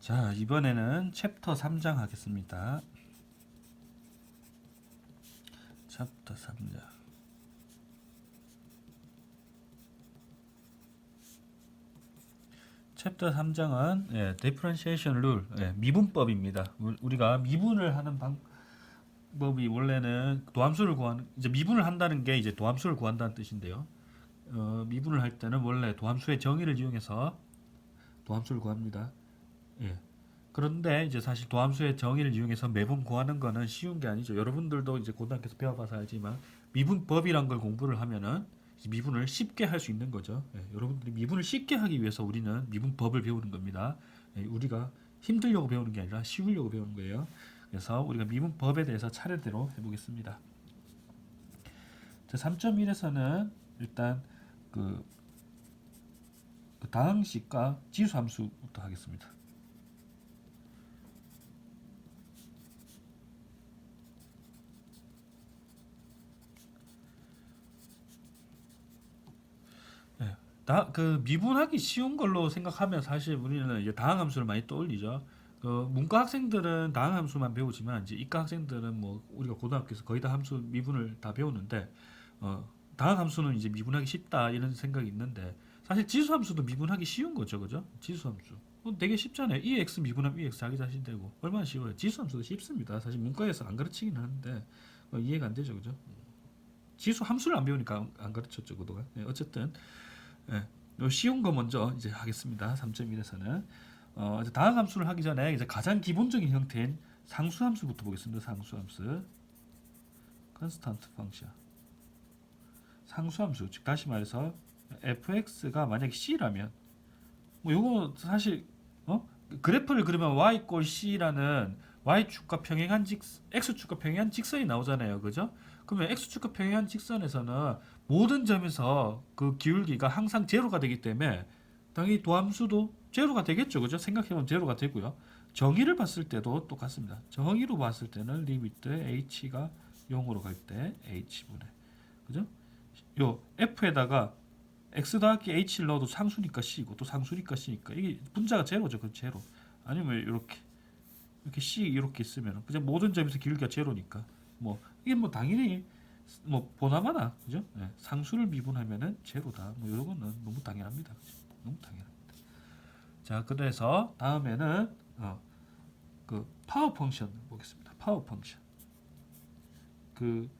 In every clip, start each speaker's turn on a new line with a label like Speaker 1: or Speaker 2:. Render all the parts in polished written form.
Speaker 1: 자, 이번에는 챕터 3장 하겠습니다. 챕터 3장. 챕터 3장은 differentiation rule, 미분법입니다. 우리가 미분을 하는 방법이 원래는 도함수를 구하는, 이제 미분을 한다는 게 이제 도함수를 구한다는 뜻인데요. 미분을 할 때는 원래 도함수의 정의를 이용해서 도함수를 구합니다. 예. 그런데 이제 사실 도함수의 정의를 이용해서 매분 구하는 거는 쉬운 게 아니죠. 여러분들도 이제 고등학교에서 배워봐서 알지만 미분법이란 걸 공부를 하면은 미분을 쉽게 할 수 있는 거죠. 여러분들이 미분을 쉽게 하기 위해서 우리는 미분법을 배우는 겁니다. 우리가 힘들려고 배우는 게 아니라 쉬우려고 배우는 거예요. 그래서 우리가 미분법에 대해서 차례대로 해보겠습니다. 자, 3.1에서는 일단 그 다항식과 지수함수부터 하겠습니다. 그 미분하기 쉬운 걸로 생각하면 사실 우리는 이제 다항함수를 많이 떠올리죠. 그 문과 학생들은 다항함수만 배우지만 이제 이과 학생들은 뭐 우리가 고등학교에서 거의 다 함수 미분을 다 배우는데 다항함수는 이제 미분하기 쉽다 이런 생각이 있는데 사실 지수함수도 미분하기 쉬운 거죠, 그죠? 지수함수 되게 쉽잖아요. 2x 미분하면 2x 자기 자신 되고 얼마나 쉬워요. 지수함수도 쉽습니다. 사실 문과에서 안 가르치긴 하는데 이해가 안 되죠, 그죠? 지수함수를 안 배우니까 안 가르쳤죠, 그동안. 어쨌든. 쉬운 거 먼저 이제 하겠습니다. 3.1에서는 이제 다항 함수를 하기 전에 이제 가장 기본적인 형태인 상수함수부터 보겠습니다. 상수함수, 컨스탄트 펑션, 상수함수. 즉 다시 말해서 fx가 만약에 c라면 뭐 요거 사실 그래프를 그리면 y 꼴 c라는 y축과 평행한 x축과 평행한 직선이 나오잖아요. 그죠? 그러면 x축과 평행한 직선에서는 모든 점에서 그 기울기가 항상 제로가 되기 때문에 당연히 도함수도 제로가 되겠죠. 그죠? 생각해보면 제로가 되고요. 정의를 봤을 때도 똑같습니다. 정의로 봤을 때는 리미트 h가 0으로 갈 때 h분의 그죠? 요 f에다가 x 더하기 h를 넣어도 상수니까 c이고 또 상수니까 c니까 이게 분자가 제로죠. 그 제로. 아니면 이렇게 c 이렇게 있으면 그냥 모든 점에서 기울기가 제로니까 뭐 이게 뭐 당연히 뭐 보나마나 그죠? 상수를 미분하면은 제로다. 뭐 이런 거는 너무 당연합니다. 그죠? 너무 당연합니다. 자, 그래서 다음에는 그 파워 펑션 보겠습니다. 파워 펑션. 그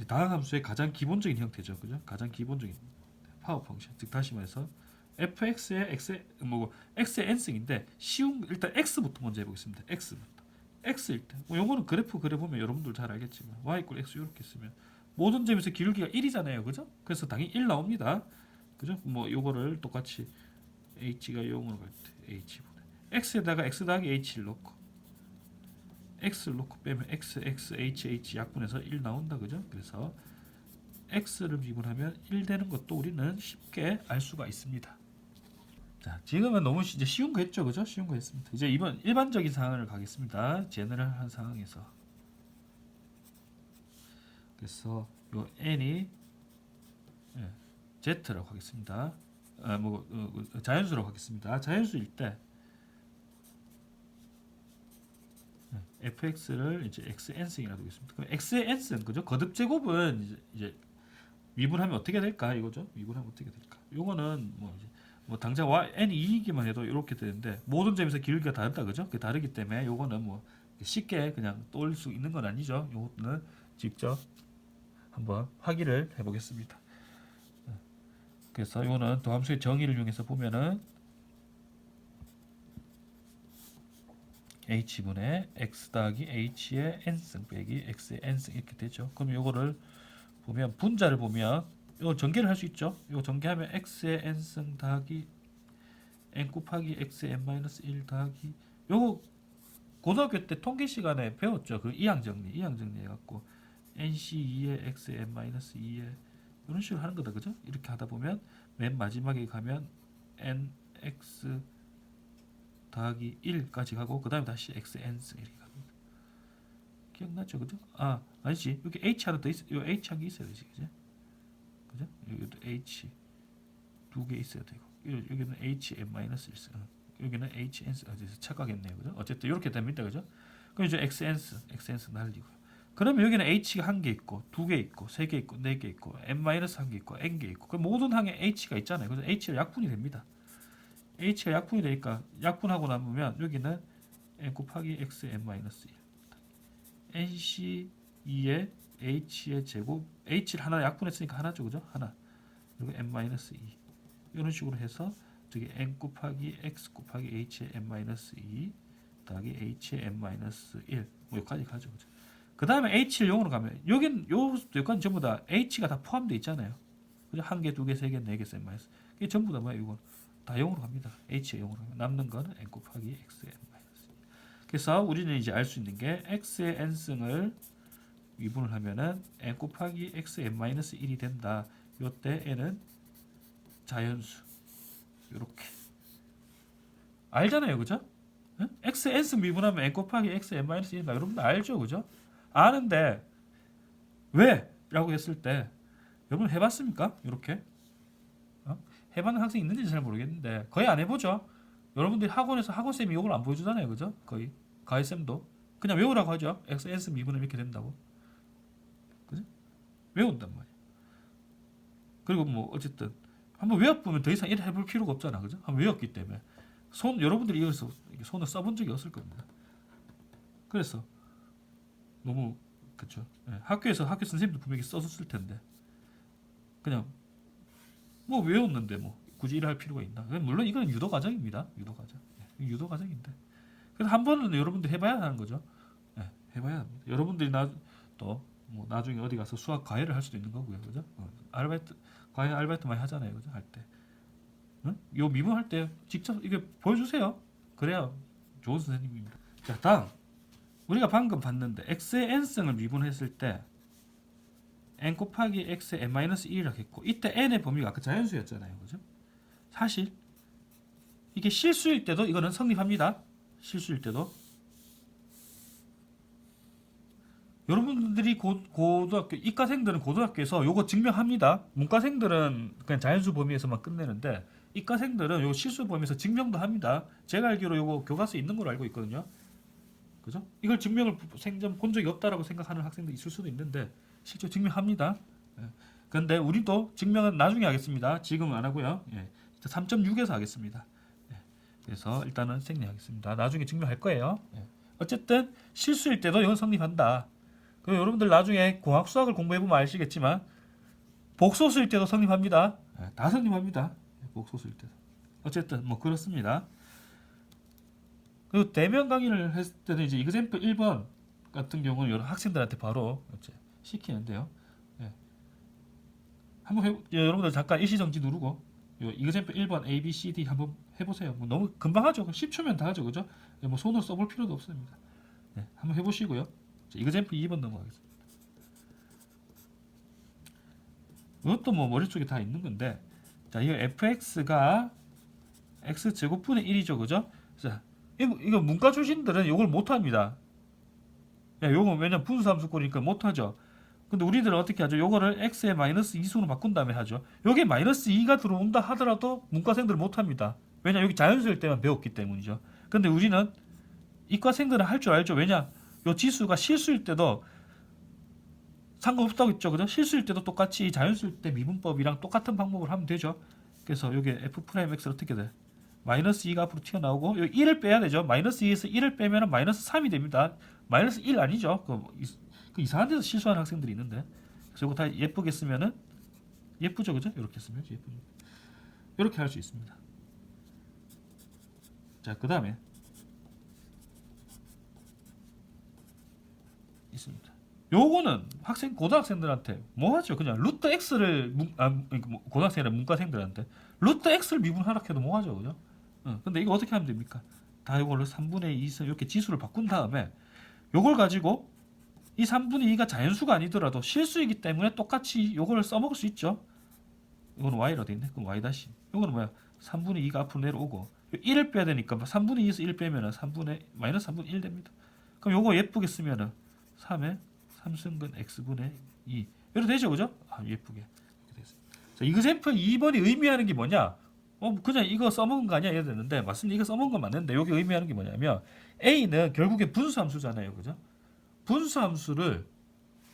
Speaker 1: 다항함수의 가장 기본적인 형태죠. 그죠? 가장 기본적인 파워 펑션. 즉 다시 말해서 fx의 x의 n승인데 쉬운 일단 x부터 먼저 해보겠습니다. x부터. x일 때. 뭐 요거는 그래프 그려보면 여러분들 잘 알겠지만 y = x 이렇게 쓰면 모든 점에서 기울기가 1이잖아요. 그죠? 그래서 당연히 1 나옵니다. 그죠? 뭐 요거를 똑같이 h가 0으로 갈 때 h분의 x에다가 x 더하기 h를 넣고 x를 놓고 빼면 x, h 약분해서 1 나온다. 그죠? 그래서 x를 미분하면 1 되는 것도 우리는 쉽게 알 수가 있습니다. 자, 지금은 너무 이제 쉬운 거 했죠. 그죠? 쉬운 거 했습니다. 이제 이번 일반적인 상황을 가겠습니다. 제너럴한 상황에서. 그래서 요 n이 z라고 하겠습니다. 자연수라고 하겠습니다. 자연수일 때 fx를 이제 xn승이라고 두겠습니다. 그럼 x의 n승 그죠? 거듭 제곱은 이제 미분하면 어떻게 될까 이거죠? 미분하면 어떻게 될까? 요거는 뭐 당장 n이 2이기만 해도 이렇게 되는데 모든 점에서 기울기가 다르다 그죠? 그 다르기 때문에 요거는 뭐 쉽게 그냥 떠올릴 수 있는 건 아니죠. 요거는 직접 한번 확인을 해보겠습니다. 그래서 요거는 도함수의 정의를 이용해서 보면은 h분의 x 더하기 h의 n승 빼기 x의 n승 이렇게 되죠. 그럼 요거를 보면 분자를 보면 요 전개를 할 수 있죠. 요 전개하면 x의 n승 더하기 n 곱하기 x의 n-1 더하기 요거 고등학교 때 통계 시간에 배웠죠. 그 이항정리 해갖고 nc2의 x의 n-2의 이런 식으로 하는 거다. 그죠? 이렇게 하다 보면 맨 마지막에 가면 nx 더하기 1까지 가고 그 다음에 다시 xn승 이렇게 갑니다. 기억나죠? 그죠? 아니지. 여기 h 하나 더 있어. h 한 개 있어야 되지. 그죠? 그죠? 여기도 h 두 개 있어야 되고 여기는 HN-1 여기는 HN 착각했네요. 그죠? 어쨌든 이렇게 됩니다. 그죠? 그럼 이제 XN 날리고요. 그러면 여기는 H가 한 개 있고, 두 개 있고, 세 개 있고, 네 개 있고, N-한 개 있고, N 개 있고. 그럼 모든 항에 H가 있잖아요. 그래서 H가 약분이 됩니다. H가 약분이 되니까 약분하고 남으면 여기는 N 곱하기 XN-1 NC2에 H의 제곱 H를 하나 약분했으니까 하나죠. 그죠? 하나. 그리고 N-2 이런 식으로 해서 저기 N 곱하기 X 곱하기 H의 N-2 더하기 H의 N-1 뭐 여기까지 가죠. 그죠? 그 다음에 H를 0으로 가면 여기까지 전부 다 H가 다 포함되어 있잖아요. 그죠? 한 개, 두 개, 세 개, 네 개, N-. 이게 전부 다 뭐야? 이건 다 0으로 갑니다. H가 0으로 가면 남는 거는 N 곱하기 X의 N-. 그래서 우리는 이제 알 수 있는 게 X의 N승을 미분을 하면은 N 곱하기 X의 N-1이 된다. 요때 N은 자연수. 요렇게. 알잖아요. 그죠? 응? X의 N승 미분하면 N 곱하기 X의 N-1이다. 여러분들 알죠? 그죠? 아는데 왜? 라고 했을 때 여러분 해봤습니까? 이렇게 해봤는 학생이 있는지 잘 모르겠는데 거의 안 해보죠. 여러분들이 학원에서 학원쌤이 이걸 안 보여주잖아요. 그죠? 거의 가해쌤도 그냥 외우라고 하죠. XS 미분은 이렇게 된다고. 그죠? 외운단 말이야. 그리고 뭐 어쨌든 한번 외워보면 더 이상 일 해볼 필요가 없잖아. 그죠? 한번 외웠기 때문에 여러분들이 이거서 손을 써본 적이 없을 겁니다. 그래서 너무 그쵸. 예, 학교에서 학교 선생님도 분명히 써줬을 텐데 그냥 뭐 외웠는데 뭐 굳이 일할 필요가 있나? 물론 이건 유도 과정입니다. 유도 과정. 예, 유도 과정인데 그래서 한 번은 여러분들 해봐야 하는 거죠. 예, 해봐야 합니다. 여러분들이 뭐 나중에 어디 가서 수학 과외를 할 수도 있는 거고요. 그죠? 과외 알바이트 많이 하잖아요. 그죠? 할 때. 응? 요 미분할 때 직접 이게 보여주세요. 그래야 좋은 선생님입니다. 자, 다음. 우리가 방금 봤는데 x의 n승을 미분했을 때 n 곱하기 x의 n-1이라고 했고 이때 n의 범위가 아까 자연수였잖아요. 그죠? 사실 이게 실수일 때도 이거는 성립합니다. 실수일 때도 여러분들이 고등학교 이과생들은 고등학교에서 요거 증명합니다. 문과생들은 그냥 자연수 범위에서만 끝내는데 이과생들은 요거 실수 범위에서 증명도 합니다. 제가 알기로 요거 교과서에 있는 걸로 알고 있거든요. 그죠? 이걸 증명을 생전 본 적이 없다라고 생각하는 학생도 있을 수도 있는데 실제 증명합니다. 예. 그런데 우리도 증명은 나중에 하겠습니다. 지금은 안 하고요. 예. 3.6에서 하겠습니다. 예. 그래서 일단은 생략하겠습니다. 나중에 증명할 거예요. 예. 어쨌든 실수일 때도 이건 성립한다. 그리고 여러분들 나중에 공학 수학을 공부해보면 아시겠지만 복소수일 때도 성립합니다. 예. 다 성립합니다. 복소수일 때도. 어쨌든 뭐 그렇습니다. 그리고 대면 강의를 했을 때는 이제 이그샘플 1번 같은 경우는 여러 학생들한테 바로 이제 시키는데요. 예. 한번 여러분들 잠깐 일시정지 누르고 이그샘플 1번 A, B, C, D 한번 해보세요. 뭐 너무 금방 하죠. 10초면 다 하죠. 그죠? 뭐 손으로 써볼 필요도 없습니다. 예. 한번 해보시고요. 이그샘플 2번 넘어가겠습니다. 이것도 뭐 머릿속에 다 있는 건데 자, 이 fx가 x제곱분의 1이죠. 그죠? 자, 이거 문과 출신들은 이걸 못합니다. 요거 왜냐면 분수함수꼴이니까 못하죠. 근데 우리들은 어떻게 하죠? 요거를 x의 마이너스 2수로 바꾼 다음에 하죠. 요게 마이너스 2가 들어온다 하더라도 문과생들은 못합니다. 왜냐 여기 자연수일 때만 배웠기 때문이죠. 근데 우리는 이과생들은 할 줄 알죠. 왜냐 요 지수가 실수일 때도 상관없다고 했죠. 그죠? 실수일 때도 똑같이 자연수일 때 미분법이랑 똑같은 방법을 하면 되죠. 그래서 요게 f'(x) 어떻게 돼? 마이너스 2가 앞으로 튀어나오고 여기 1을 빼야 되죠. 마이너스 2에서 1을 빼면 마이너스 3이 됩니다. 마이너스 1 아니죠. 그 이상한 데서 실수하는 학생들이 있는데 그래서 이거 다 예쁘게 쓰면은 예쁘죠. 그죠? 이렇게 쓰면 예쁘죠. 이렇게 할 수 있습니다. 자, 그 다음에 있습니다. 요거는 고등학생들한테 뭐 하죠? 그냥 루트 x를 고등학생이나 문과생들한테 루트 x를 미분하라 해도 뭐 하죠? 그죠? 근데 이거 어떻게 하면 됩니까? 다 이걸로 3분의 2 이렇게 지수를 바꾼 다음에 요걸 가지고 이 3분의 2가 자연수가 아니더라도 실수이기 때문에 똑같이 요거를 써먹을 수 있죠. 이거는 y로 돼 있네. 그럼 y 다시. 요거는 뭐야? 3분의 2가 앞으로 내려오고 1을 빼야 되니까 3분의 2에서 1 빼면은 마이너스 3분의 1 됩니다. 그럼 요거 예쁘게 쓰면은 3에 3승근 x분의 2 이렇게 되죠. 그죠? 예쁘게 이렇게 됐습니다. 자, 이그샘플 2번이 의미하는 게 뭐냐? 그냥 이거 써먹은 거 아니야? 이래야 되는데 맞습니다. 이거 써먹은 건 맞는데 여기 의미하는 게 뭐냐면 A는 결국에 분수함수잖아요. 그죠? 분수함수를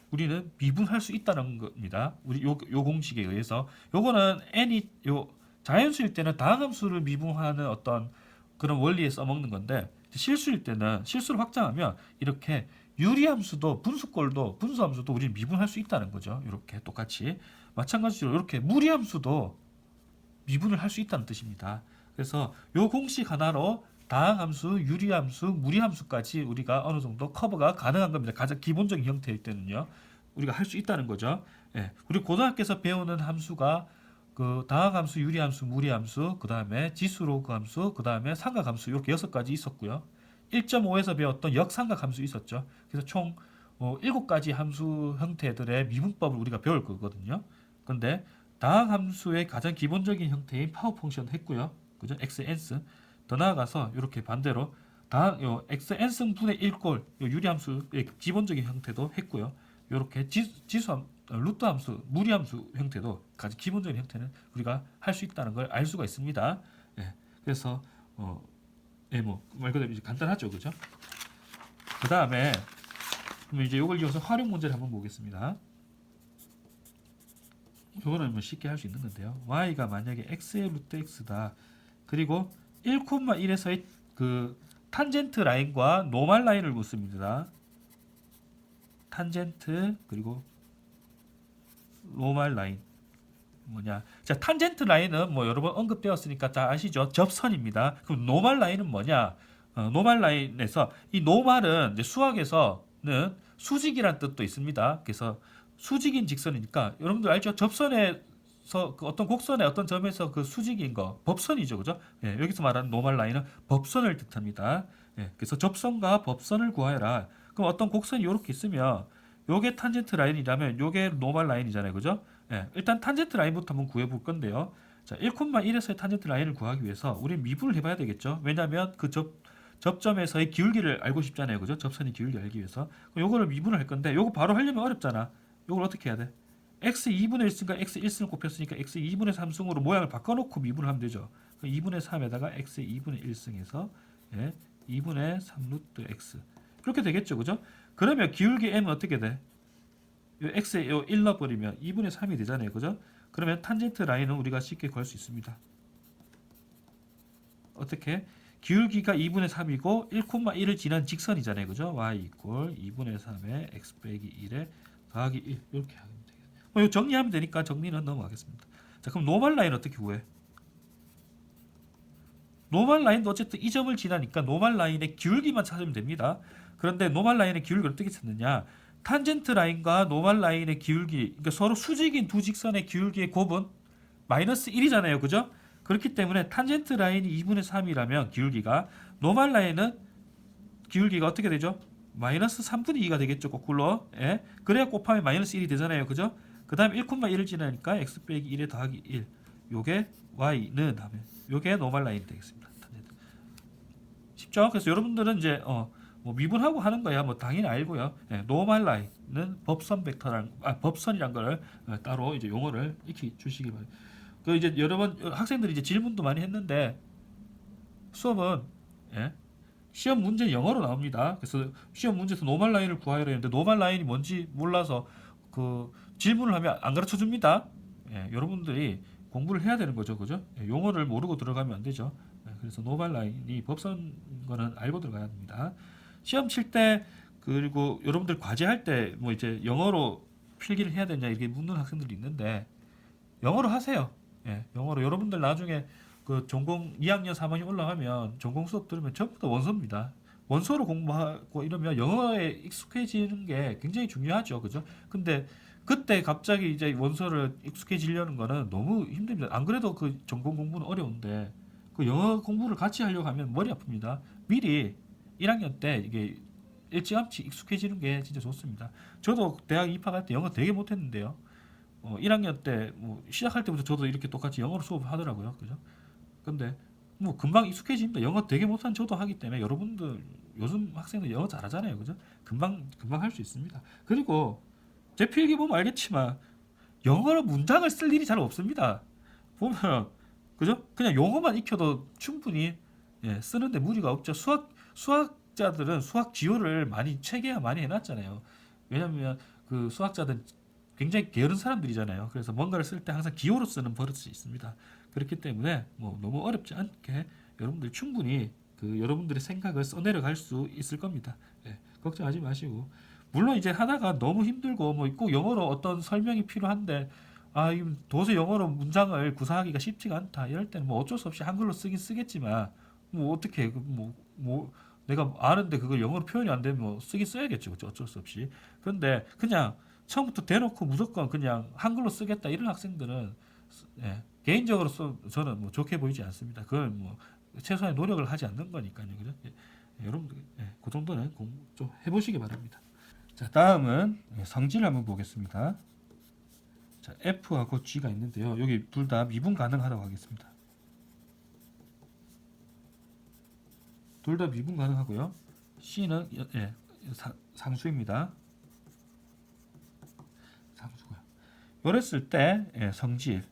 Speaker 1: 우리는 미분할 수 있다는 겁니다. 우리 요 공식에 의해서 요거는 n이 요 자연수일 때는 다항함수를 미분하는 어떤 그런 원리에 써먹는 건데 실수일 때는 실수를 확장하면 이렇게 유리함수도 분수꼴도 분수함수도 우리는 미분할 수 있다는 거죠. 이렇게 똑같이 마찬가지로 이렇게 무리함수도 미분을 할 수 있다는 뜻입니다. 그래서 요 공식 하나로 다항함수, 유리함수, 무리함수까지 우리가 어느 정도 커버가 가능한 겁니다. 가장 기본적인 형태일 때는요. 우리가 할 수 있다는 거죠. 예. 우리 고등학교에서 배우는 함수가 그 다항함수, 유리함수, 무리함수, 그 다음에 지수로그 함수, 그 다음에 삼각함수 이렇게 6가지 있었고요. 1.5에서 배웠던 역삼각함수 있었죠. 그래서 총 7가지 함수 형태들의 미분법을 우리가 배울 거거든요. 근데 다항함수의 가장 기본적인 형태인 파워 펑션 했고요. 그죠? xn승. 더 나아가서 이렇게 반대로 요 xn승 분의 1꼴 요 유리함수의 기본적인 형태도 했고요. 이렇게 지수함, 루트 함수, 무리함수 형태도 가장 기본적인 형태는 우리가 할 수 있다는 걸 알 수가 있습니다. 예. 그래서 말 그대로 이제 간단하죠, 그죠? 그 다음에 그럼 이제 이걸 이어서 활용 문제를 한번 보겠습니다. 이거는 뭐 쉽게 할 수 있는 건데요. y가 만약에 x의 루트 x다. 그리고 1,1에서의 그 탄젠트 라인과 노멀 라인을 묻습니다. 탄젠트 그리고 노멀 라인 뭐냐? 자, 탄젠트 라인은 뭐 여러 번 언급되었으니까 다 아시죠? 접선입니다. 그럼 노멀 라인은 뭐냐? 노멀 라인에서 이 노멀은 이제 수학에서는 수직이란 뜻도 있습니다. 그래서 수직인 직선이니까 여러분들 알죠? 접선에서 그 어떤 곡선의 어떤 점에서 그 수직인 거 법선이죠, 그죠? 예, 여기서 말하는 노멀 라인은 법선을 뜻합니다. 예, 그래서 접선과 법선을 구하여라. 그럼 어떤 곡선이 이렇게 있으면 요게 탄젠트 라인이라면 요게 노멀 라인이잖아요, 그죠? 예, 일단 탄젠트 라인부터 한번 구해 볼 건데요. 자, 1,1에서의 탄젠트 라인을 구하기 위해서 우리는 미분을 해봐야 되겠죠. 왜냐하면 그 접점에서의 기울기를 알고 싶잖아요, 그죠? 접선의 기울기 알기 위해서. 그럼 요거를 미분을 할 건데 요거 바로 하려면 어렵잖아. 요걸 어떻게 해야 돼? x 2분의 1승과 x 1승을 곱했으니까 x 2분의 3승으로 모양을 바꿔놓고 미분을 하면 되죠. 2분의 3에다가 x 2분의 1승에서 2분의 3 루트 x 그렇게 되겠죠, 그죠? 그러면 기울기 m은 어떻게 돼? 요 x에 요 1 넣어버리면 2분의 3이 되잖아요, 그죠? 그러면 탄젠트 라인은 우리가 쉽게 구할 수 있습니다. 어떻게? 기울기가 2분의 3이고 1,1을 지난 직선이잖아요, 그죠? y 이퀄 2분의 3에 x 빼기 1에 더하기 1 이렇게 하면 되겠습니다. 이거 정리하면 되니까 정리는 넘어가겠습니다. 자, 그럼 노멀 라인 어떻게 구해? 노멀 라인도 어쨌든 이 점을 지나니까 노멀 라인의 기울기만 찾으면 됩니다. 그런데 노멀 라인의 기울기를 어떻게 찾느냐? 탄젠트 라인과 노멀 라인의 기울기, 그러니까 서로 수직인 두 직선의 기울기의 곱은 마이너스 1이잖아요, 그죠? 그렇기 때문에 탄젠트 라인이 2분의 3이라면 기울기가 노멀 라인은 기울기가 어떻게 되죠? 마이너스 3분의 2가 되겠죠, 거꾸로. 예? 그래야 곱하면 마이너스 1이 되잖아요, 그죠? 그 다음에 1,1을 지나니까 x 빼기 1에 더하기 1. 요게 y는 하면 요게 노멀 라인이 되겠습니다. 쉽죠? 그래서 여러분들은 이제 뭐 미분하고 하는 거야 뭐 당연히 알고요. 예, 노멀 라인은 법선 벡터란 법선이란 걸 따로 이제 용어를 익히 주시기 바랍니다. 그 이제 여러 번 학생들이 이제 질문도 많이 했는데 수업은 시험 문제 영어로 나옵니다. 그래서 시험 문제에서 노멀 라인을 구하라 했는데 노멀 라인이 뭔지 몰라서 그 질문을 하면 안 가르쳐 줍니다. 여러분들이 공부를 해야 되는 거죠, 그죠? 용어를 모르고 들어가면 안 되죠. 그래서 노멀 라인이 법선 거는 알고 들어가야 합니다. 시험 칠 때 그리고 여러분들 과제할 때 뭐 이제 영어로 필기를 해야 되냐 이렇게 묻는 학생들이 있는데 영어로 하세요. 영어로 여러분들 나중에 그 전공 2학년 3학년 올라가면 전공 수업 들으면 전부 다 원서입니다. 원서로 공부하고 이러면 영어에 익숙해지는 게 굉장히 중요하죠, 그죠? 근데 그때 갑자기 이제 원서를 익숙해지려는 거는 너무 힘듭니다. 안 그래도 그 전공 공부는 어려운데 그 영어 공부를 같이 하려고 하면 머리 아픕니다. 미리 1학년 때 이게 일찌감치 익숙해지는 게 진짜 좋습니다. 저도 대학 입학할 때 영어 되게 못했는데요. 1학년 때 뭐 시작할 때부터 저도 이렇게 똑같이 영어로 수업을 하더라고요. 그죠? 근데 뭐 금방 익숙해집니다. 영어 되게 못한 저도 하기 때문에 여러분들 요즘 학생들 영어 잘하잖아요. 그죠? 금방 할 수 있습니다. 그리고 제 필기 보면 알겠지만 영어로 문장을 쓸 일이 잘 없습니다. 보면 그죠? 그냥 용어만 익혀도 충분히 예, 쓰는데 무리가 없죠. 수학자들은 수학 지효를 많이 체계화 많이 해놨잖아요. 왜냐면 그 수학자들 굉장히 게으른 사람들이잖아요. 그래서 뭔가를 쓸 때 항상 기호로 쓰는 버릇이 있습니다. 그렇기 때문에 뭐 너무 어렵지 않게 여러분들 충분히 그 여러분들의 생각을 써내려갈 수 있을 겁니다. 예, 걱정하지 마시고 물론 이제 하다가 너무 힘들고 뭐 꼭 영어로 어떤 설명이 필요한데 아, 이 도저히 영어로 문장을 구사하기가 쉽지가 않다. 이럴 때는 뭐 어쩔 수 없이 한글로 쓰긴 쓰겠지만 뭐 어떻게 뭐 내가 아는데 그걸 영어로 표현이 안 되면 뭐 쓰긴 써야겠죠. 그죠? 어쩔 수 없이. 그런데 그냥 처음부터 대놓고 무조건 그냥 한글로 쓰겠다 이런 학생들은 예, 개인적으로 저는 뭐 좋게 보이지 않습니다. 그걸 뭐 최소한의 노력을 하지 않는 거니까요. 그죠? 예, 여러분들 그 정도는 공부 좀 해보시기 바랍니다. 자, 다음은 성질 한번 보겠습니다. 자, F하고 G가 있는데요. 여기 둘 다 미분 가능하다고 하겠습니다. 둘 다 미분 가능하고요. C는 상수입니다. 상수고요. 이랬을 때 성질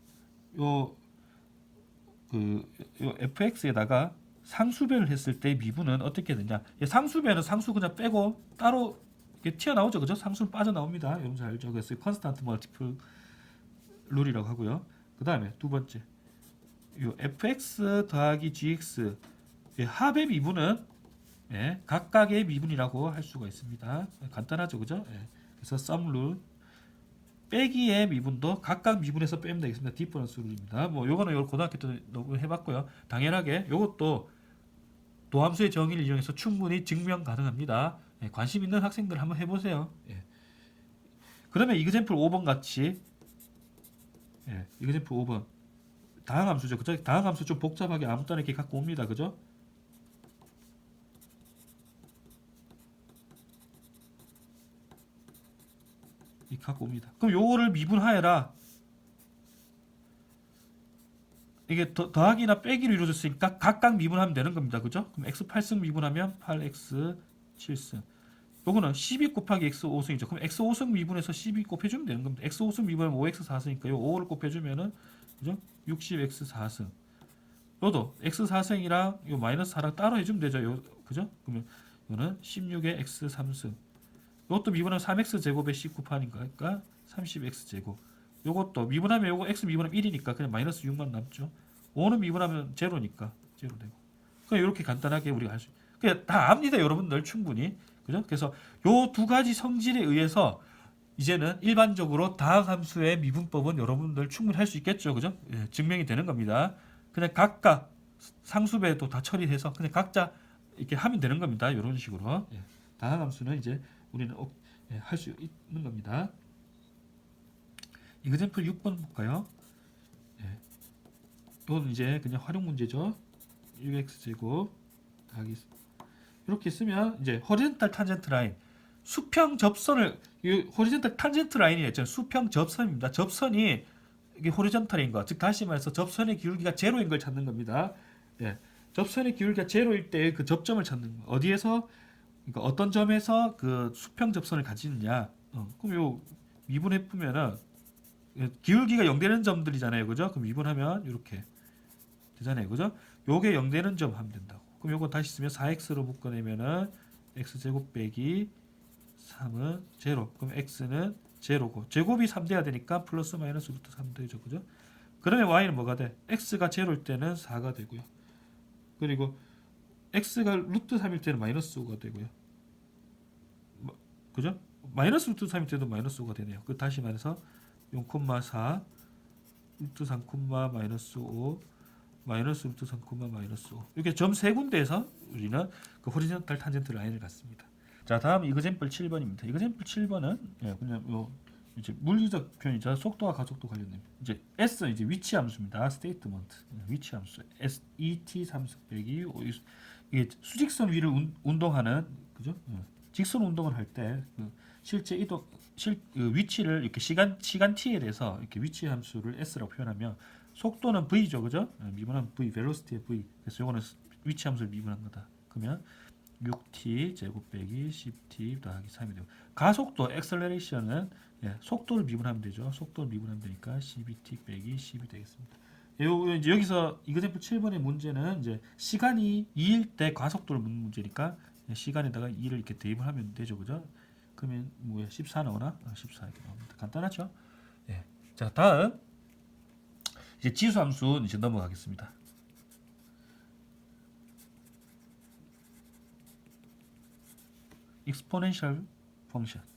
Speaker 1: 요 요 fx에다가 상수배를 했을 때 미분은 어떻게 되냐? 상수배는 상수 그냥 빼고 따로 이게 튀어나오죠, 그죠? 상수는 빠져나옵니다. 여러분 잘 알죠? 그래서 컨스탄트 멀티플 룰이라고 하고요. 그 다음에 두 번째, 요 fx 더하기 gx 합의 미분은 각각의 미분이라고 할 수가 있습니다. 간단하죠, 그죠? 그래서 sum 룰 빼기의 미분도 각각 미분해서 빼면 되겠습니다. 디퍼런스 룰입니다. 뭐 요거는 요 고등학교 때 너무 해봤고요. 당연하게 요것도 도함수의 정의를 이용해서 충분히 증명 가능합니다. 관심 있는 학생들 한번 해보세요. 그러면 이그젠플 5번 같이 이그젠플 5번 다항함수죠. 그죠? 다항함수 좀 복잡하게 아무 때나 이렇게 갖고 옵니다. 그죠? 이렇게 갖고 옵니다. 그럼 요거를 미분하여라. 이게 더하기나 빼기로 이루어졌으니까 각각 미분하면 되는 겁니다. 그죠? 그럼 x 8승 미분하면 8x 7승. 요거는 12 곱하기 x 5승이죠. 그럼 x 5승 미분해서 12 곱해주면 되는 겁니다. x 5승 미분하면 5x 4승이니까 요 5를 곱해주면은 그죠? 60x 4승. 요도 x 4승이랑 요 마이너스 4랑 따로 해주면 되죠. 요 그죠? 그러면 이거는 16의 x 3승. 요것도 미분하면 3x 제곱에 19파니까 30x 제곱. 요것도 미분하면 요거 x 미분하면 1이니까 그냥 마이너스 6만 남죠. 5는 미분하면 제로니까 제로 되고. 그냥 이렇게 간단하게 우리가 할 수. 그냥 다 압니다, 여러분들 충분히. 그죠? 그래서 요 두 가지 성질에 의해서 이제는 일반적으로 다항함수의 미분법은 여러분들 충분히 할 수 있겠죠, 그죠? 증명이 되는 겁니다. 그냥 각각 상수배도 다 처리해서 그냥 각자 이렇게 하면 되는 겁니다. 이런 식으로 다항함수는 이제 우리는 할 수 있는 겁니다. 이그젠플 6번 볼까요? 이건 이제 그냥 활용 문제죠. 6x 제곱 더하기 이렇게 쓰면 이제 호리젠탈 탄젠트 라인 수평 접선을 호리젠탈 탄젠트 라인이 있잖아요. 수평 접선입니다. 접선이 이게 호리젠탈인 거, 즉 다시 말해서 접선의 기울기가 제로인 걸 찾는 겁니다. 접선의 기울기가 제로일 때 그 접점을 찾는 거. 어디에서 그러니까 어떤 점에서 그 수평 접선을 가지느냐. 그럼 요 미분해 보면은 기울기가 0되는 점들이잖아요. 그죠? 그럼 미분하면 이렇게 되잖아요. 그죠? 요게 0되는 점 하면 된다고. 그럼 요거 다시 쓰면 4x로 묶어내면은 x제곱 빼기 3은 제로. 그럼 x는 제로고 제곱이 3 돼야 되니까 플러스 마이너스 루트 3 되죠. 그죠? 그러면 y는 뭐가 돼? x가 제로일 때는 4가 되고요. 그리고 x가 루트 3일 때는 마이너스 5가 되고요. 그죠? 마이너스 루트 3일 때도 마이너스 5가 되네요. 그 다시 말해서 0,4 루트 3, 마이너스 5 마이너스 루트 3, 마이너스 5 이렇게 점 세 군데에서 우리는 그 호리젠탈 탄젠트 라인을 갖습니다. 자, 다음 이그젠플 7번입니다. 이그젠플 7번은 그냥 요 이제 물리적 표현이죠. 속도와 가속도 관련된 이제 S 이제 위치 함수입니다. 스테이트먼트 위치 함수 SET 함수 빼기 이게 수직선 위를 운동하는 그죠? 직선 운동을 할 때 그 실제 이동 그 위치를 이렇게 시간 t에 대해서 이렇게 위치 함수를 s라고 표현하면 속도는 v죠, 그죠? 미분하면 v, velocity의 v. 그래서 이거는 위치 함수를 미분한 거다. 그러면 6t 제곱 빼기 10t 더하기 3이 되고 가속도 acceleration은 속도를 미분하면 되죠. 속도를 미분하면 되니까 12t 빼기 10이 되겠습니다. 이제 여기서 이그샘플 7번의 문제는 이제 시간이 2일 때 가속도를 묻는 문제니까 시간에다가 2를 이렇게 대입을 하면 되죠, 그죠? 그러면 뭐야 14 나오나? 14 이렇게 나옵니다. 간단하죠? 예. 자, 다음 이제 지수함수 이제 넘어가겠습니다. exponential function.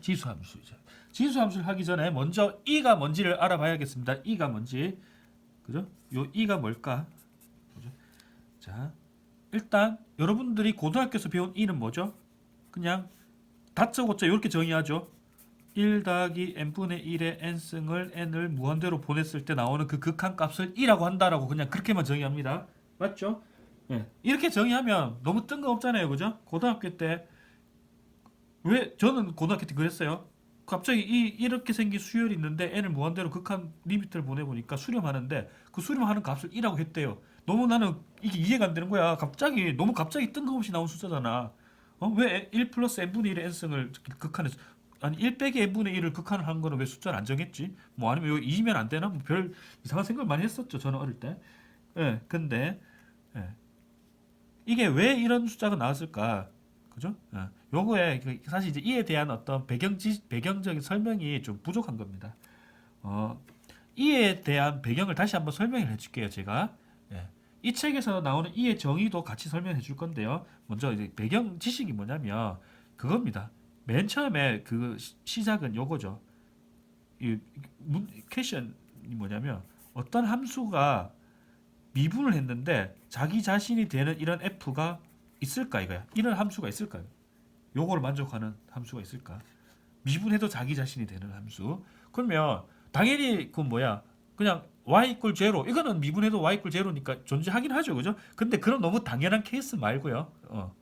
Speaker 1: 지수함수 이제. 지수함수를 하기 전에 먼저 e가 뭔지를 알아봐야겠습니다. e가 뭔지. 그죠? 요 e가 뭘까? 그죠? 자, 일단 여러분들이 고등학교에서 배운 e는 뭐죠? 그냥 다짜고짜 이렇게 정의하죠. 1 더하기 n분의 1의 n승을 n을 무한대로 보냈을 때 나오는 그 극한값을 e라고 한다라고 그냥 그렇게만 정의합니다. 맞죠? 예. 이렇게 정의하면 너무 뜬금없잖아요. 그죠? 고등학교 때 왜 저는 고등학교 때 그랬어요. 갑자기 이렇게 생긴 수열이 있는데 n을 무한대로 극한 리미트를 보내보니까 수렴하는데 그 수렴하는 값을 1라고 했대요. 너무 나는 이게 이해가 안 되는 거야. 갑자기 뜬금없이 나온 숫자잖아. 왜 1 플러스 n분의 1의 n승을 극한에서 아니 1 빼기 n분의 1을 극한을 한 거는 왜 숫자를 안 정했지? 뭐 아니면 이거 2면 안 되나? 뭐 별 이상한 생각을 많이 했었죠. 저는 어릴 때. 예, 근데 예. 이게 왜 이런 숫자가 나왔을까? 그죠? 요거에 사실 이제 이에 대한 어떤 배경적인 설명이 좀 부족한 겁니다. 이에 대한 배경을 다시 한번 설명을 해줄게요. 제가 이 책에서 나오는 이의 정의도 같이 설명해 줄 건데요. 먼저 이제 배경 지식이 뭐냐면 그겁니다. 맨 처음에 그 시작은 요거죠. 이 퀘션이 뭐냐면 어떤 함수가 미분을 했는데 자기 자신이 되는 이런 f가 있을까 이거야. 이런 함수가 있을까요? 요거를 만족하는 함수가 있을까? 미분해도 자기 자신이 되는 함수. 그러면 당연히 그 뭐야? 그냥 y 이퀄 제로. 이거는 미분해도 y 이퀄 제로니까 존재하긴 하죠. 그죠? 근데 그런 너무 당연한 케이스 말고요.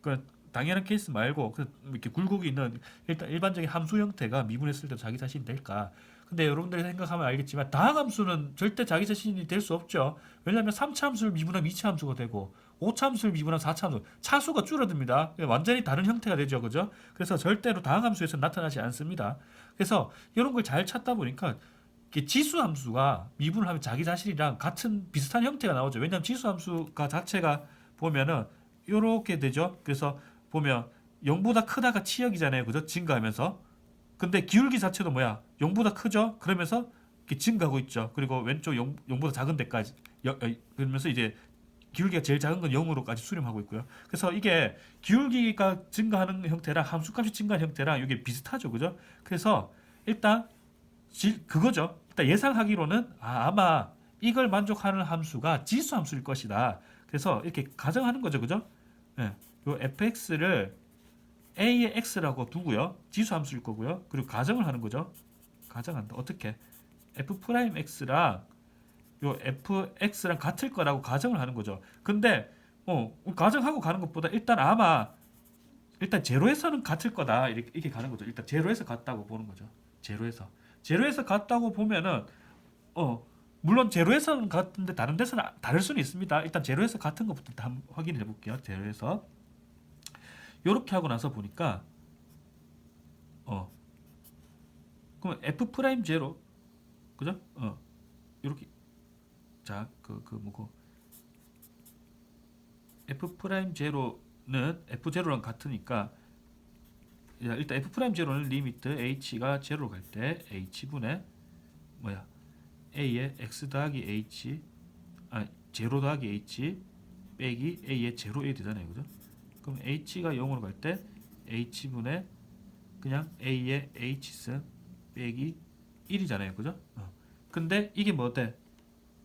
Speaker 1: 그 당연한 케이스 말고 이렇게 굴곡이 있는 일단 일반적인 함수 형태가 미분했을 때 자기 자신이 될까? 근데 여러분들이 생각하면 알겠지만 다항함수는 절대 자기 자신이 될 수 없죠. 왜냐하면 3차 함수를 미분하면 2차 함수가 되고 5차 함수를 미분하면 4차 함수 차수가 줄어듭니다. 완전히 다른 형태가 되죠. 그죠? 그래서 절대로 다항함수에서 나타나지 않습니다. 그래서 이런 걸 잘 찾다 보니까 지수 함수가 미분을 하면 자기 자신이랑 같은 비슷한 형태가 나오죠. 왜냐하면 지수 함수가 자체가 보면은 이렇게 되죠. 그래서 보면 0보다 크다가 치역이잖아요. 그죠? 증가하면서. 근데 기울기 자체도 뭐야? 0보다 크죠? 그러면서 이렇게 증가하고 있죠. 그리고 왼쪽 0보다 작은 데까지 그러면서 이제 기울기가 제일 작은 건 0으로까지 수렴하고 있고요. 그래서 이게 기울기가 증가하는 형태랑 함수값이 증가하는 형태랑 이게 비슷하죠. 그죠? 그래서 일단 그거죠. 일단 예상하기로는 아마 이걸 만족하는 함수가 지수 함수일 것이다. 그래서 이렇게 가정하는 거죠. 그죠? 예. 요 fx를 a의 x라고 두고요. 지수 함수일 거고요. 그리고 가정을 하는 거죠. 가정한다. 어떻게? f'x랑 요 fx랑 같을 거라고 가정을 하는 거죠. 근데 가정하고 가는 것보다 일단 제로에서는 같을 거다. 이렇게 가는 거죠. 일단 제로에서 같다고 보는 거죠. 제로에서 같다고 보면은 물론 제로에서는 같은데 다른 데서는 다를 수는 있습니다. 일단 제로에서 같은 것부터 한번 확인해 볼게요. 제로에서 요렇게 하고 나서 보니까 그러면 f 프라임 제로 그죠? 요렇게 자 뭐고 f 프라임 제로는 f 제로랑 같으니까 일단 f 프라임 제로는 리미트 h가 제로로 갈 때 h분의 뭐야 a의 x 더하기 h 제로 더하기 h 빼기 a의 제로 a 되잖아요. 그죠? 그럼 h가 0으로 갈 때 h분의 그냥 a의 h승 빼기 1이잖아요. 그죠? 근데 이게 뭐 돼?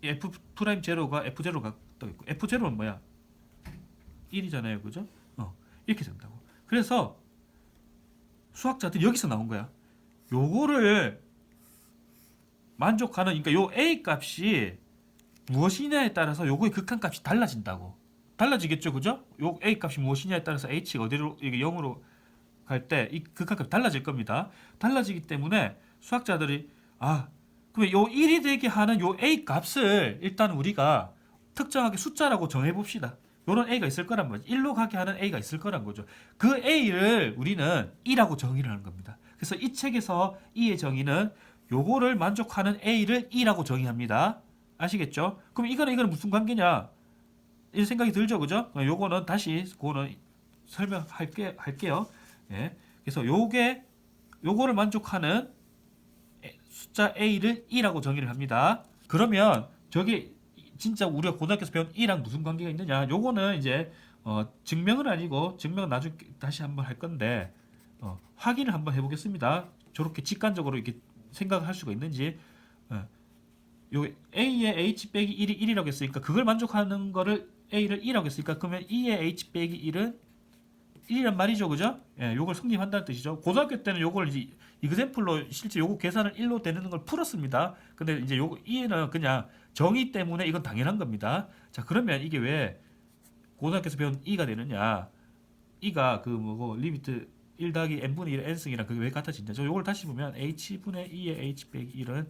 Speaker 1: f 프라임 제로가 f 제로가 떠 있고 f 제로는 뭐야? 1이잖아요. 그죠? 이렇게 된다고. 그래서 수학자들이 여기서 나온 거야. 요거를 만족하는 그러니까 요 a 값이 무엇이냐에 따라서 요거의 극한값이 달라진다고. 달라지겠죠. 그죠? 요 a 값이 무엇이냐에 따라서 h가 어디로 이게 0으로 갈 때 이 극한값이 달라질 겁니다. 달라지기 때문에 수학자들이 그러면 요 1이 되게 하는 요 a 값을 일단 우리가 특정하게 숫자라고 정해 봅시다. 요런 a가 있을 거란 거죠. 1로 가게 하는 a가 있을 거란 거죠. 그 a를 우리는 2라고 정의를 하는 겁니다. 그래서 이 책에서 2의 정의는 요거를 만족하는 A를 E라고 정의합니다. 아시겠죠? 그럼 이거는 무슨 관계냐? 이런 생각이 들죠, 그죠? 요거는 다시 그거는 할게요. 예. 그래서 요거를 만족하는 숫자 A를 E라고 정의를 합니다. 그러면 저게 진짜 우리가 고등학교에서 배운 E랑 무슨 관계가 있느냐? 요거는 이제 증명은 아니고 증명은 나중에 다시 한번 할 건데 확인을 한번 해보겠습니다. 저렇게 직관적으로 이렇게 생각할 수가 있는지. 요 A의 H 빼기 1이 1이라고 했으니까 그걸 만족하는 거를 A를 2라고 했으니까 그러면 E의 H 빼기 1은 1이란 말이죠, 그죠? 예, 요걸 성립한다는 뜻이죠. 고등학교 때는 요걸 이제 이그샘플로 실제 요거 계산을 1로 되는 걸 풀었습니다. 근데 이제 요거 E는 그냥 정의 때문에 이건 당연한 겁니다. 자, 그러면 이게 왜 고등학교에서 배운 E가 되느냐? E가 그 뭐고 리미트 1 더하기 n분의 1의 n승이랑 그게 왜 같아진다? 저 요걸 다시 보면 h분의 2의 h 빼기 1은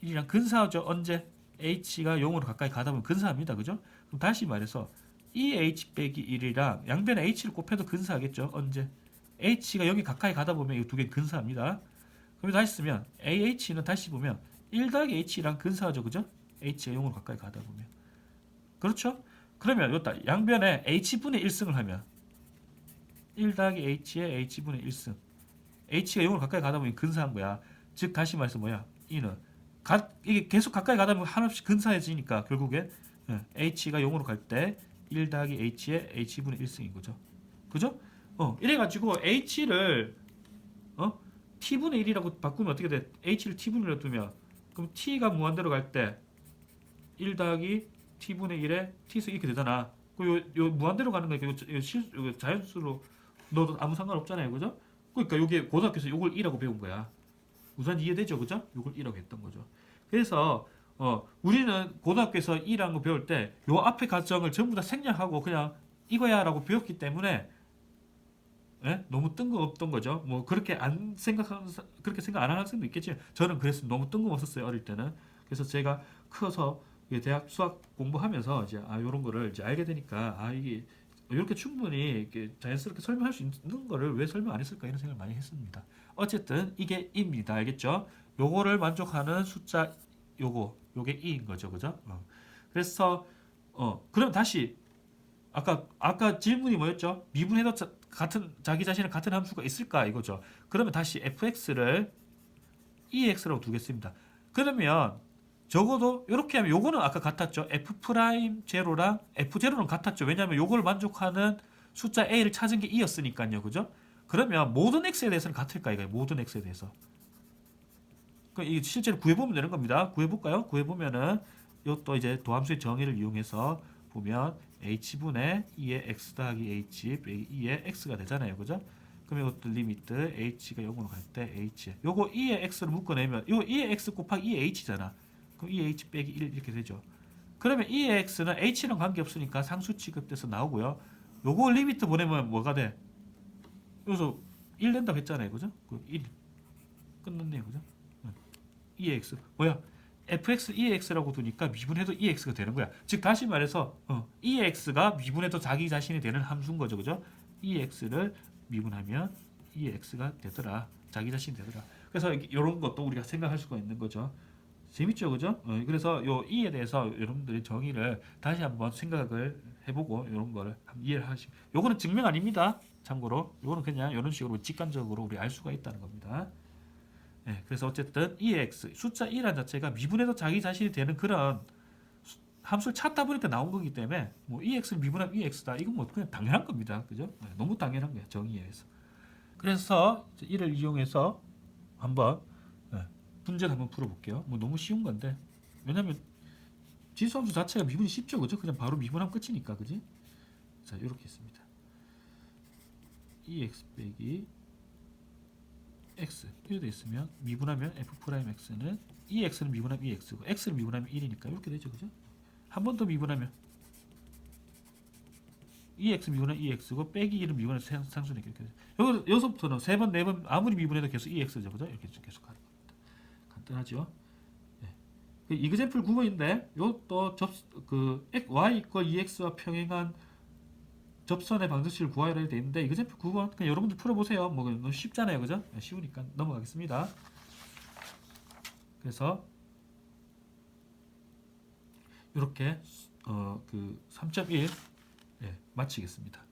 Speaker 1: 1이랑 근사하죠. 언제? h가 0으로 가까이 가다 보면 근사합니다. 그죠? 그럼 다시 말해서 2h 빼기 1이랑 양변에 h를 곱해도 근사하겠죠. 언제? h가 여기 가까이 가다 보면 이 두 개 근사합니다. 그럼 다시 쓰면 ah는 다시 보면 1 더하기 h랑 근사하죠. 그죠? h가 0으로 가까이 가다 보면. 그렇죠? 그러면 여기다 양변에 h분의 1승을 하면 1 더하기 h의 h분의 1승. h가 0으로 가까이 가다 보면 근사한 거야. 즉 다시 말해서 뭐야? 이는 이게 계속 가까이 가다 보면 한없이 근사해지니까 결국엔 h가 0으로 갈 때 1 더하기 h의 h분의 1승인 거죠. 그죠? 이래가지고 h를 t분의 1이라고 바꾸면 어떻게 돼? h를 t분의 1로 두면 그럼 t가 무한대로 갈 때 1 더하기 t분의 1에 t승 이렇게 되잖아. 요 무한대로 가는 거니까 요 자연수로 넣어도 아무 상관없잖아요. 그죠? 그러니까 요게 고등학교에서 요걸 2라고 배운 거야. 우선 이해되죠? 그죠? 요걸 2라고 했던 거죠. 그래서 우리는 고등학교에서 2라는 거 배울 때 요 앞에 가정을 전부 다 생략하고 그냥 이거야 라고 배웠기 때문에 너무 뜬금없던 거죠. 뭐 그렇게 그렇게 생각 안 하는 학생도 있겠지. 저는 그래서 너무 뜬금없었어요. 어릴 때는. 그래서 제가 커서 대학 수학 공부하면서 이제 요런 거를 이제 알게 되니까 이게 이렇게 충분히 이렇게 자연스럽게 설명할 수 있는 거를 왜 설명 안 했을까 이런 생각을 많이 했습니다. 어쨌든 이게 입니다. 알겠죠? 요거를 만족하는 숫자 요게 이인 거죠. 그죠? 그래서 그럼 다시 아까 질문이 뭐였죠? 미분해도 같은 자기 자신의 같은 함수가 있을까 이거죠. 그러면 다시 fx를 ex라고 두겠습니다. 그러면 적어도 이렇게 하면 요거는 아까 같았죠. f'0랑 f0는 같았죠. 왜냐하면 요걸 만족하는 숫자 a를 찾은 게 2였으니까요. 그죠? 그러면 모든 x에 대해서는 같을까 이거예요. 모든 x에 대해서. 이 실제로 구해보면 되는 겁니다. 구해볼까요? 구해보면은 이것도 이제 도함수의 정의를 이용해서 보면 h분의 2의 x 더하기 h 빼기 2의 x가 되잖아요. 그죠? 그럼 이것도 리미트 h가 0으로 갈 때 h 요거 2의 x를 묶어내면 요 2의 x 곱하기 2의 h잖아. 그럼 2의 h 빼기 1 이렇게 되죠. 그러면 2의 x는 h랑 관계없으니까 상수 취급돼서 나오고요. 요거 리미트 보내면 뭐가 돼? 여기서 1 낸다고 했잖아요. 그죠? 1 끝났네요. 그죠? 2x 뭐야? fx 2x라고 두니까 미분해도 2x가 되는 거야. 즉 다시 말해서 2x가 미분해도 자기 자신이 되는 함수인 거죠. 그죠? 2x를 미분하면 2x가 되더라. 자기 자신이 되더라. 그래서 이런 것도 우리가 생각할 수가 있는 거죠. 재밌죠, 그죠? 그래서 요 이에 대해서 여러분들이 정의를 다시 한번 생각을 해보고 이런 거를 이해를 하시고, 요거는 증명 아닙니다. 참고로 요거는 그냥 이런 식으로 직관적으로 우리 알 수가 있다는 겁니다. 그래서 어쨌든 EX 숫자 2란 자체가 미분해도 자기 자신이 되는 그런 함수를 찾다 보니까 나온 거기 때문에 뭐 EX를 미분하면 EX다 이건 뭐 그냥 당연한 겁니다. 그죠? 너무 당연한 거예요. 정의에 의해서. 그래서 이를 이용해서 한번 문제를 한번 풀어볼게요. 뭐 너무 쉬운 건데 왜냐면 지수함수 자체가 미분이 쉽죠. 그죠? 그냥 바로 미분하면 끝이니까. 그지? 자 이렇게 있습니다. EX 빼기 x 이렇게 돼 있으면 미분하면 f'x는 x는 미분하면 x고 x를 미분하면 1이니까 이렇게 되죠. 그죠? 한 번 더 미분하면 x 미분하면 x고 빼기 1은 미분하면 상수니까 이렇게 되죠. 여기서부터는 세 번, 네 번 아무리 미분해도 계속 x죠. 그죠? 이렇게 계속 가는 겁니다. 간단하죠? 이그샘플 9번인데 이것도 y 이퀄 2x와 평행한 접선의 방정식을 구하라 되어 있는데 이그샘플 9번 그냥 여러분들 풀어보세요. 뭐 너무 쉽잖아요. 그죠? 쉬우니까 넘어가겠습니다. 그래서 이렇게 그 3.1 마치겠습니다.